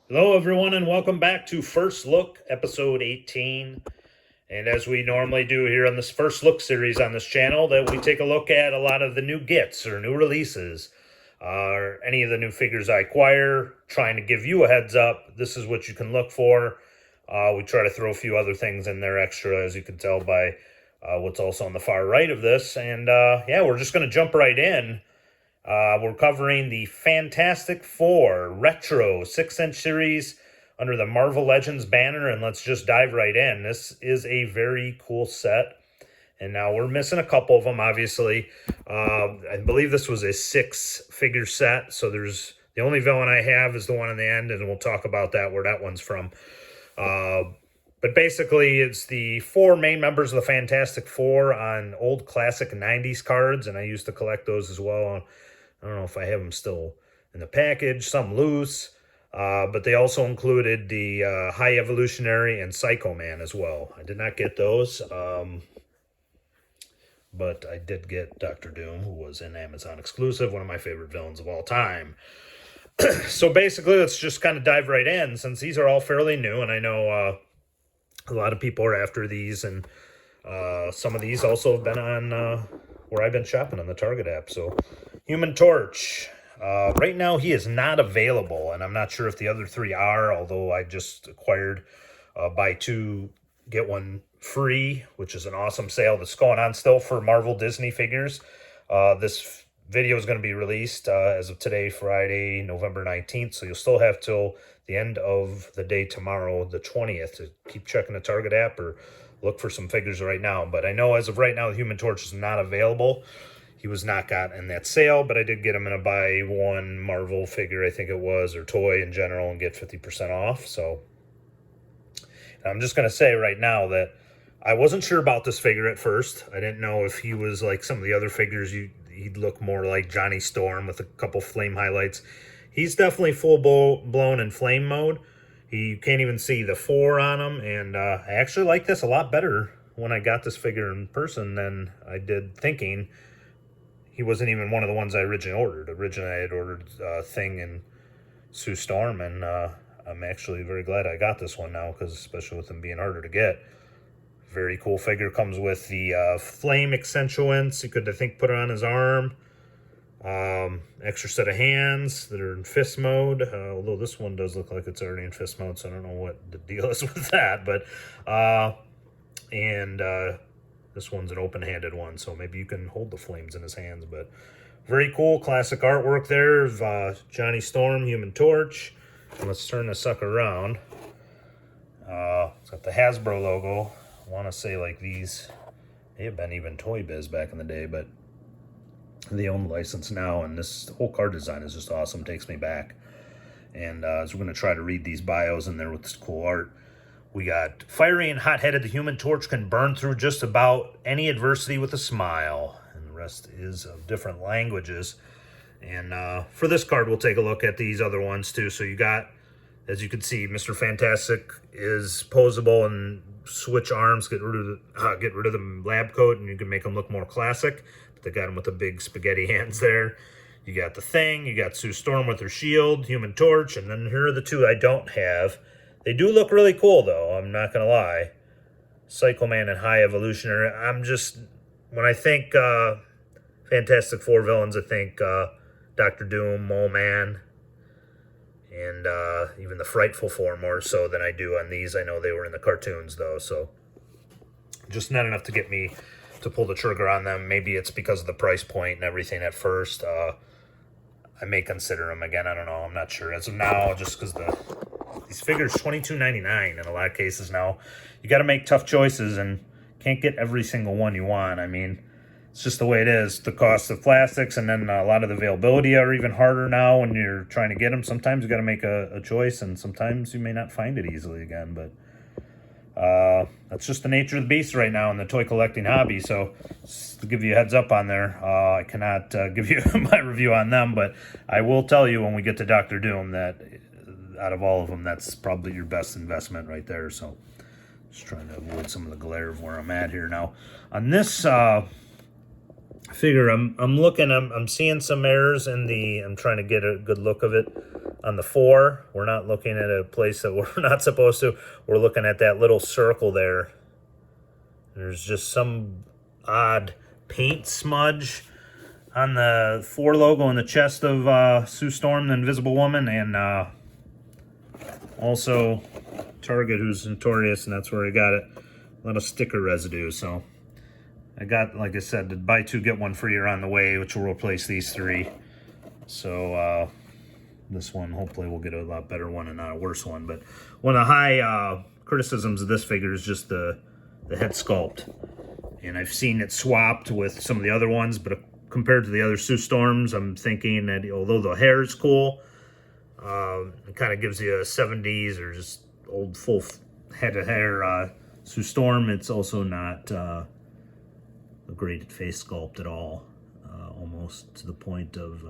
Hello, everyone, and welcome back to First Look, episode 18. And as we normally do here on this First Look series on this channel, that we take a look at a lot of the new gets or new releases, or any of the new figures I acquire, trying to give you a heads up. This is what you can look for. We try to throw a few other things in there extra, as you can tell by what's also on the far right of this. And yeah, we're just going to jump right in. We're covering the Fantastic Four Retro 6-inch series under the Marvel Legends banner, and let's just dive right in. This is a very cool set, and now we're missing a couple of them, obviously. I believe this was a 6-figure set, so there's the only villain I have is the one in the end, and we'll talk about that, where that one's from. But basically, it's the 4 main members of the Fantastic Four on old classic 90s cards, and I used to collect those as well. I don't know if I have them still in the package, some loose, but they also included the High Evolutionary and Psycho Man as well. I did not get those, but I did get Dr. Doom, who was an Amazon exclusive, one of my favorite villains of all time. So basically, let's just kind of dive right in, since these are all fairly new, and I know a lot of people are after these, and some of these also have been on where I've been shopping on the Target app. So Human Torch. Right now, he is not available, and I'm not sure if the other 3 are, although I just acquired buy 2, get 1 free, which is an awesome sale that's going on still for Marvel Disney figures. This video is going to be released as of today, Friday, November 19th, so you'll still have till the end of the day tomorrow, the 20th, to keep checking the Target app or look for some figures right now. But I know as of right now, the Human Torch is not available. He was not got in that sale, but I did get him in a buy 1 Marvel figure, I think it was, or toy in general, and get 50% off. So I'm just going to say right now that I wasn't sure about this figure at first. I didn't know if he was like some of the other figures. He'd look more like Johnny Storm with a couple flame highlights. He's definitely full blown in flame mode. You can't even see the 4 on him, and I actually like this a lot better when I got this figure in person than I did thinking. He wasn't even one of the ones I originally ordered. Originally, I had ordered Thing and Sue Storm, and I'm actually very glad I got this one now, because especially with him being harder to get. Very cool figure. Comes with the flame accentuants. You could, I think, put it on his arm. Extra set of hands that are in fist mode, although this one does look like it's already in fist mode, so I don't know what the deal is with that. But this one's an open-handed one, so maybe you can hold the flames in his hands. But very cool, classic artwork there of Johnny Storm, Human Torch. And let's turn this sucker around. It's got the Hasbro logo. I want to say like these may have been even Toy Biz back in the day, but they own the license now, and this whole card design is just awesome. Takes me back. And as we're going to try to read these bios in there with this cool art, we got fiery and hot-headed. The Human Torch can burn through just about any adversity with a smile. And the rest is of different languages. And for this card, we'll take a look at these other ones too. So you got, as you can see, Mr. Fantastic is posable and switch arms, get rid of the lab coat, and you can make them look more classic. But they got him with the big spaghetti hands there. You got the Thing, you got Sue Storm with her shield, Human Torch, and then here are the 2 I don't have. They do look really cool, though, I'm not going to lie. Psycho Man and High Evolutionary. When I think Fantastic Four villains, I think Dr. Doom, Mole Man, and even the Frightful Four more so than I do on these. I know they were in the cartoons, though, so just not enough to get me to pull the trigger on them. Maybe it's because of the price point and everything at first. I may consider them again. I don't know. I'm not sure. As of now, just because these figures $22.99 in a lot of cases now. You got to make tough choices and can't get every single one you want. I mean, it's just the way it is. The cost of plastics, and then a lot of the availability are even harder now when you're trying to get them. Sometimes you got to make a choice, and sometimes you may not find it easily again. But that's just the nature of the beast right now in the toy collecting hobby. So just to give you a heads up on there, I cannot give you my review on them, but I will tell you when we get to Dr. Doom that out of all of them, that's probably your best investment right there. So just trying to avoid some of the glare of where I'm at here now. On this I figure I'm looking, I'm seeing some errors in the, I'm trying to get a good look of it on the 4. We're not looking at a place that we're not supposed to. We're looking at that little circle there. There's just some odd paint smudge on the 4 logo on the chest of Sue Storm, the Invisible Woman, and also Target, who's notorious, and that's where I got it. A lot of sticker residue, so I got, like I said, the buy 2 get 1 free are on the way, which will replace these 3. So this one, hopefully we'll get a lot better one and not a worse one. But one of the high criticisms of this figure is just the head sculpt. And I've seen it swapped with some of the other ones, but compared to the other Sue Storms, I'm thinking that although the hair is cool, it kind of gives you a 70s or just old full head of hair Sue Storm. It's also not a great face sculpt at all, almost to the point of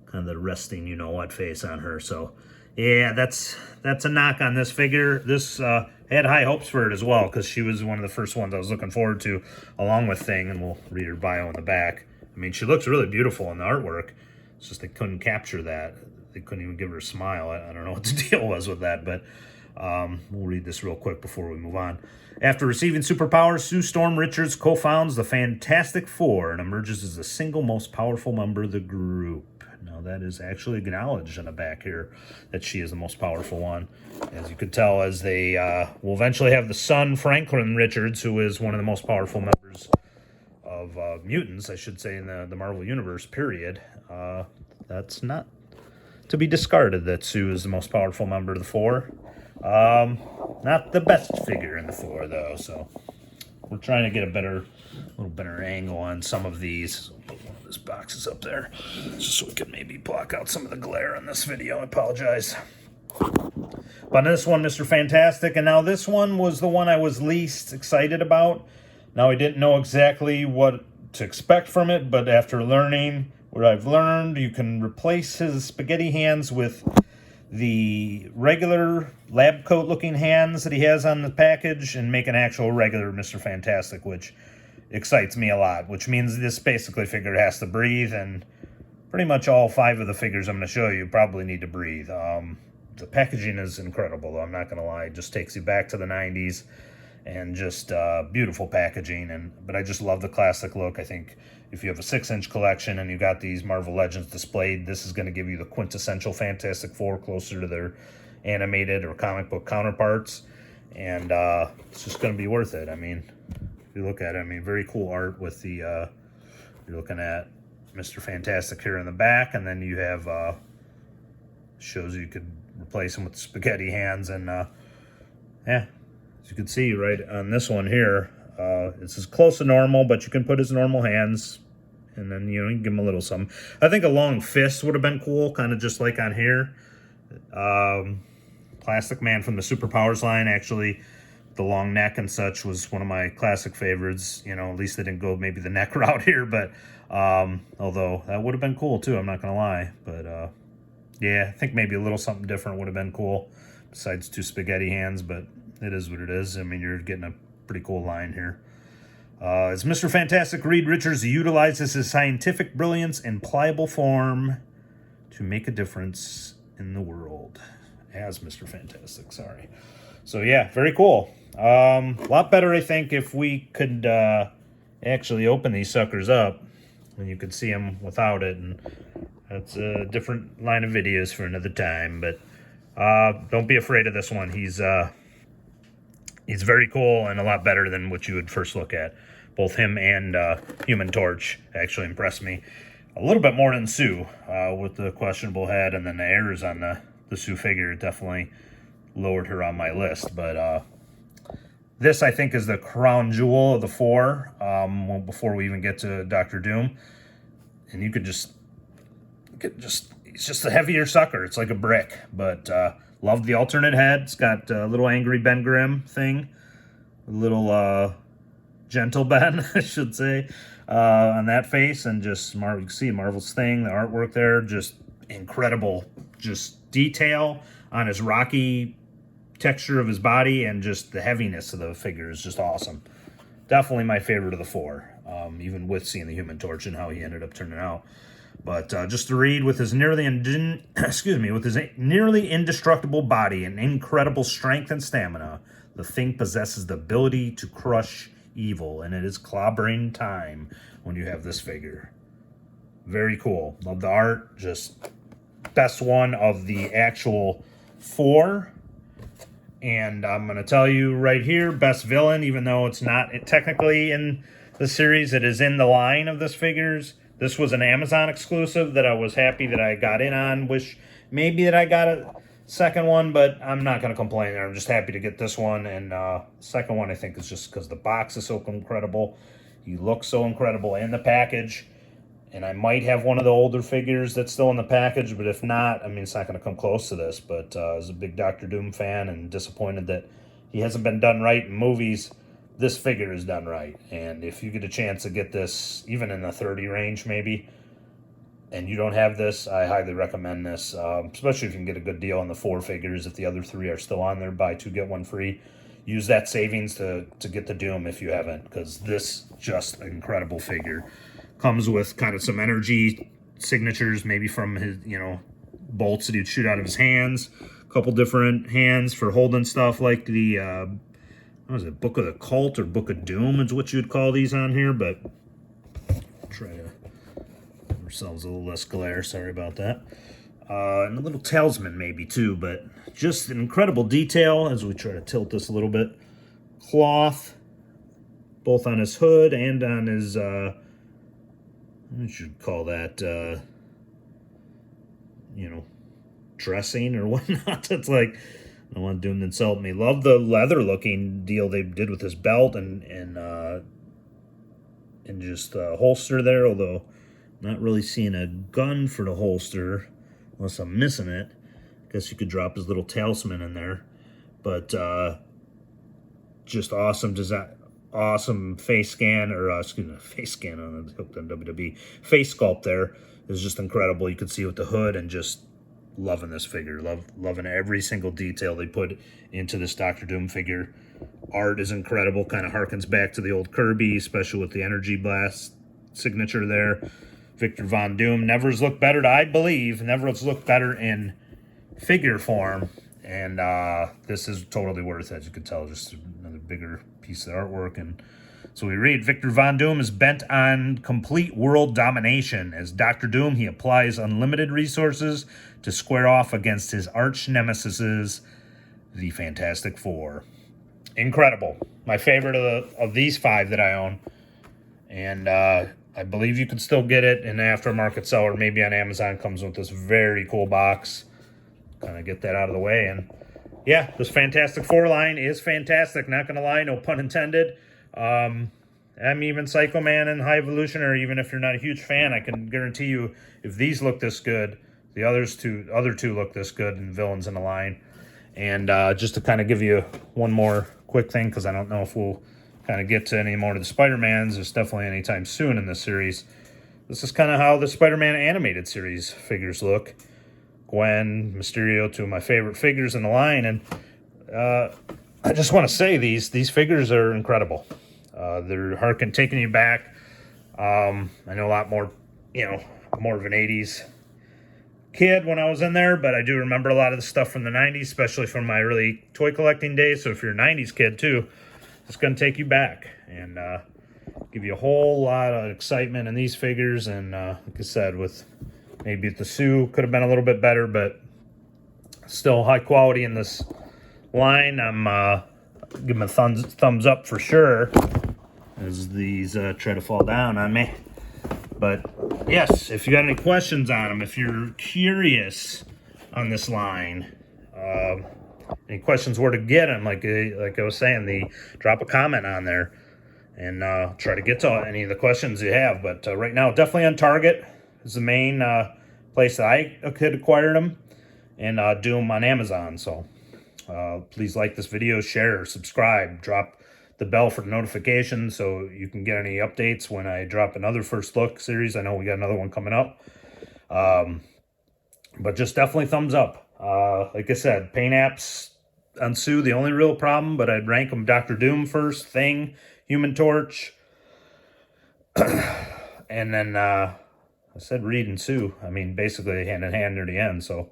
kind of the resting you-know-what face on her. So, yeah, that's a knock on this figure. This I had high hopes for it as well, because she was one of the first ones I was looking forward to, along with Thing, and we'll read her bio in the back. I mean, she looks really beautiful in the artwork. It's just they couldn't capture that. They couldn't even give her a smile. I don't know what the deal was with that, but we'll read this real quick before we move on. After receiving superpowers, Sue Storm Richards co-founds the Fantastic Four and emerges as the single most powerful member of the group. Now, that is actually acknowledged on the back here, that she is the most powerful one. As you could tell, as they will eventually have the son, Franklin Richards, who is one of the most powerful members of mutants, I should say, in the Marvel Universe, period. That's not to be discarded, that Sue is the most powerful member of the 4. Not the best figure in the 4, though, so we're trying to get a little better angle on some of these. This box is up there, just so we can maybe block out some of the glare on this video. I apologize. But on this one, Mr. Fantastic, and now this one was the one I was least excited about. Now, I didn't know exactly what to expect from it, but after learning what I've learned, you can replace his spaghetti hands with the regular lab coat looking hands that he has on the package and make an actual regular Mr. Fantastic, which excites me a lot, which means this basically figure has to breathe, and pretty much all 5 of the figures I'm going to show you probably need to breathe. The packaging is incredible, though, I'm not going to lie. It just takes you back to the 90s, and just beautiful packaging. But I just love the classic look. I think if you have a 6-inch collection and you got these Marvel Legends displayed, this is going to give you the quintessential Fantastic Four, closer to their animated or comic book counterparts, and it's just going to be worth it. I mean, if you look at it, I mean, very cool art with the you're looking at Mr. Fantastic here in the back, and then you have shows you could replace him with spaghetti hands, and yeah, as you can see right on this one here, it's as close to normal, but you can put his normal hands, and then you can give him a little something. I think a long fist would have been cool, kind of just like on here. Plastic Man from the Superpowers line, actually, the long neck and such was one of my classic favorites. At least they didn't go maybe the neck route here, but although that would have been cool too, I'm not gonna lie. But yeah, I think maybe a little something different would have been cool besides 2 spaghetti hands, but it is what it is. I mean, you're getting a pretty cool line here. As Mr. Fantastic, Reed Richards utilizes his scientific brilliance and pliable form to make a difference in the world. As Mr. Fantastic, sorry. So yeah, very cool. A lot better, I think, if we could actually open these suckers up, and you could see them without it, and that's a different line of videos for another time. But don't be afraid of this one. He's very cool and a lot better than what you would first look at. Both him and Human Torch actually impressed me a little bit more than Sue, with the questionable head and then the errors on the Sue figure. Definitely lowered her on my list. But this, I think, is the crown jewel of the 4, before we even get to Dr. Doom. And you could just it's just a heavier sucker. It's like a brick. But love the alternate head. It's got a little angry Ben Grimm thing. A little gentle Ben, I should say, on that face. And just, you can see Marvel's Thing, the artwork there, just incredible. Just detail on his rocky texture of his body, and just the heaviness of the figure is just awesome. Definitely my favorite of the 4. even with seeing the Human Torch and how he ended up turning out. But just to read, with his nearly indestructible body and incredible strength and stamina, the Thing possesses the ability to crush evil, and it is clobbering time when you have this figure. Very cool. Love the art. Just best one of the actual 4. And I'm going to tell you right here, best villain, even though it's not technically in the series, it is in the line of this figures. This was an Amazon exclusive that I was happy that I got in on. Wish maybe that I got a second one, but I'm not going to complain. I'm just happy to get this one. And second one, I think, is just because the box is so incredible. He looks so incredible in the package. And I might have one of the older figures that's still in the package, but if not, I mean, it's not going to come close to this. But I was a big Doctor Doom fan and disappointed that he hasn't been done right in movies. This figure is done right. And if you get a chance to get this, even in the 30 range maybe, and you don't have this, I highly recommend this, especially if you can get a good deal on the 4 figures. If the other 3 are still on there, buy 2, get 1 free. Use that savings to get the Doom if you haven't, because this just an incredible figure. Comes with kind of some energy signatures, maybe from his, bolts that he'd shoot out of his hands. A couple different hands for holding stuff like the, what was it, Book of the Cult or Book of Doom is what you'd call these on here, but try to give ourselves a little less glare. Sorry about that. And a little talisman maybe too, but just an incredible detail as we try to tilt this a little bit. Cloth, both on his hood and on his, what should call that, dressing or whatnot. It's like, I don't want Doom to insult me. Love the leather-looking deal they did with his belt and just holster there, although not really seeing a gun for the holster, unless I'm missing it. Guess you could drop his little talisman in there. But just awesome design. Awesome face scan, or face scan on the hooked on WWE. Face sculpt there is just incredible. You could see with the hood, and just loving this figure. Loving every single detail they put into this Doctor Doom figure. Art is incredible. Kind of harkens back to the old Kirby, especially with the Energy Blast signature there. Victor Von Doom never's looked better, I believe. Never's looked better in figure form. And this is totally worth it, as you can tell. Just another bigger piece of artwork. And so we read, Victor Von Doom is bent on complete world domination. As Dr. Doom, he applies unlimited resources to square off against his arch nemesis, the Fantastic Four. Incredible. My favorite of these 5 that I own. And I believe you can still get it in the aftermarket seller. Maybe on Amazon. Comes with this very cool box. Kind of get that out of the way. And yeah, this Fantastic Four line is fantastic. Not going to lie, no pun intended. I'm even Psycho Man and High Evolutionary, even if you're not a huge fan, I can guarantee you if these look this good, the other two look this good, and villains in the line. And just to kind of give you one more quick thing, because I don't know if we'll kind of get to any more of the Spider-Mans. There's definitely anytime soon in this series. This is kind of how the Spider-Man animated series figures look. Gwen, Mysterio, 2 of my favorite figures in the line, and I just want to say these figures are incredible. They're taking you back. I know a lot more, more of an 80s kid when I was in there, but I do remember a lot of the stuff from the 90s, especially from my early toy collecting days. So if you're a 90s kid too, it's going to take you back and give you a whole lot of excitement in these figures. And like I said, with maybe the Sue could have been a little bit better, but still high quality in this line. I'm giving a thumbs up for sure as these try to fall down on me. But yes, if you got any questions on them, if you're curious on this line, any questions where to get them, like I was saying, drop a comment on there and try to get to any of the questions you have. But right now, definitely on Target is the main place that I could acquire them, and do them on Amazon. So please like this video, share, subscribe, drop the bell for notifications so you can get any updates when I drop another First Look series. I know we got another one coming up. But just definitely thumbs up. Like I said, paint apps on Sue, the only real problem, but I'd rank them Dr. Doom first, Thing, Human Torch, And then I said Reed and Sue. I mean, basically hand in hand near the end. So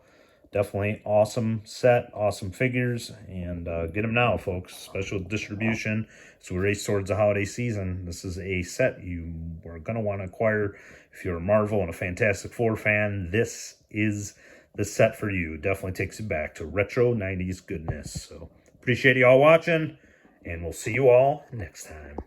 definitely awesome set, awesome figures, and get them now, folks. Special distribution as we race towards the holiday season. This is a set you are going to want to acquire if you're a Marvel and a Fantastic Four fan. This is the set for you. Definitely takes you back to retro 90s goodness. So appreciate you all watching, and we'll see you all next time.